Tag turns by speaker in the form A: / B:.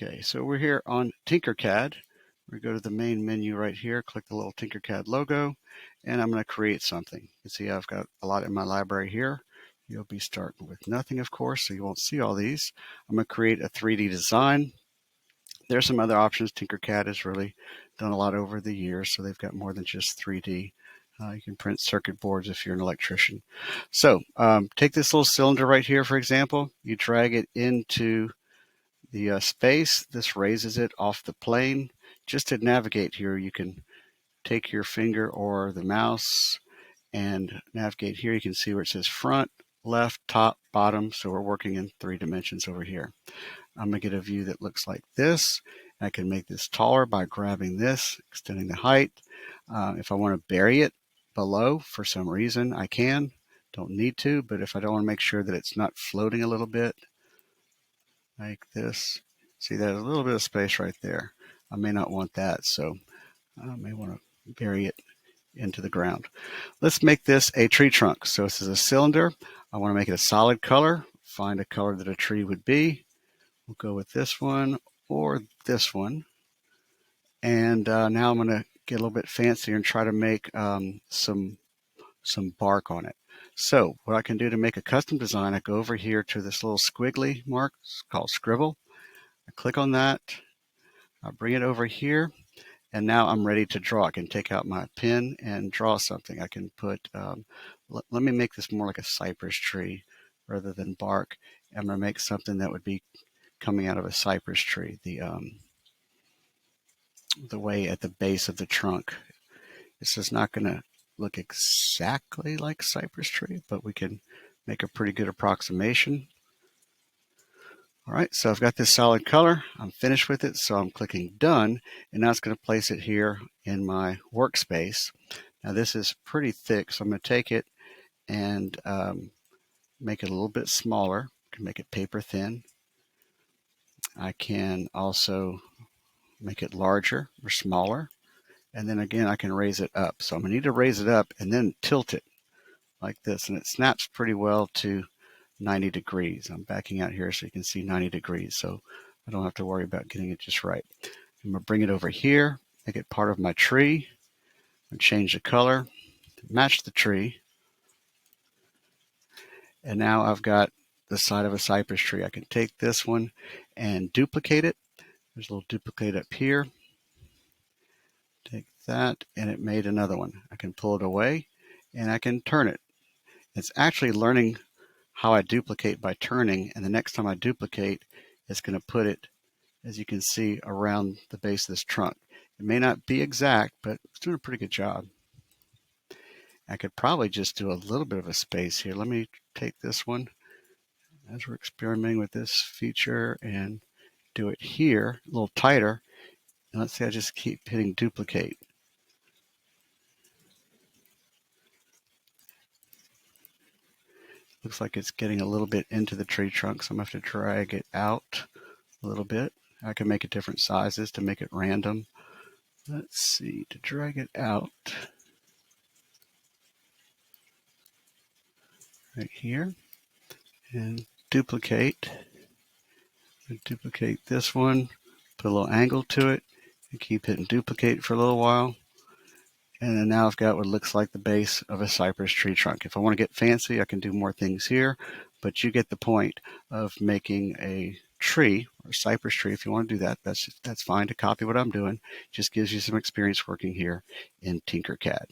A: Okay, so we're here on Tinkercad. We go to the main menu right here, click the little Tinkercad logo, and I'm going to create something. You can see I've got a lot in my library here. You'll be starting with nothing, of course, so you won't see all these. I'm going to create a 3D design. There's some other options. Tinkercad has really done a lot over the years, so they've got more than just 3D. You can print circuit boards if you're an electrician. So take this little cylinder right here, for example. You drag it into the space. This raises it off the plane. Just to navigate here, you can take your finger or the mouse and navigate here. You can see where it says front, left, top, bottom. So we're working in 3 dimensions over here. I'm going to get a view that looks like this. I can make this taller by grabbing this, extending the height. If I want to bury it below for some reason, I can. Don't need to, but if I don't want to make sure that it's not floating a little bit, like this. See, there's a little bit of space right there. I may not want that, so I may want to bury it into the ground. Let's make this a tree trunk. So this is a cylinder. I want to make it a solid color. Find a color that a tree would be. We'll go with this one or this one. And now I'm going to get a little bit fancier and try to make some bark on it. So what I can do to make a custom design, I go over here to this little squiggly mark. It's called scribble. I click on that. I bring it over here, and now I'm ready to draw. I can take out my pen and draw something. I can put, let me make this more like a cypress tree rather than bark. I'm going to make something that would be coming out of a cypress tree, the way at the base of the trunk. This is not going to look exactly like cypress tree, but we can make a pretty good approximation. All right, so I've got this solid color. I'm finished with it, so I'm clicking done, and now it's going to place it here in my workspace. Now this is pretty thick, so I'm going to take it and make it a little bit smaller. I can make it paper thin. I can also make it larger or smaller, and then again I can raise it up. So I'm going to need to raise it up and then tilt it like this, and it snaps pretty well to 90 degrees. I'm backing out here so you can see 90 degrees, so I don't have to worry about getting it just right. I'm going to bring it over here, make it part of my tree, and change the color, match the tree, and now I've got the side of a cypress tree. I can take this one and duplicate it. There's a little duplicate up here. Take that, and it made another one. I can pull it away, and I can turn it. It's actually learning how I duplicate by turning, and the next time I duplicate, it's going to put it, as you can see, around the base of this trunk. It may not be exact, but it's doing a pretty good job. I could probably just do a little bit of a space here. Let me take this one as we're experimenting with this feature and do it here a little tighter. And let's say I just keep hitting duplicate. Looks like it's getting a little bit into the tree trunk, so I'm going to have to drag it out a little bit. I can make it different sizes to make it random. Let's see, to drag it out right here and duplicate. Duplicate this one, put a little angle to it, and keep hitting duplicate for a little while. And then now I've got what looks like the base of a cypress tree trunk. If I want to get fancy, I can do more things here, but you get the point of making a tree or a cypress tree. If you want to do that, that's fine to copy what I'm doing. Just gives you some experience working here in Tinkercad.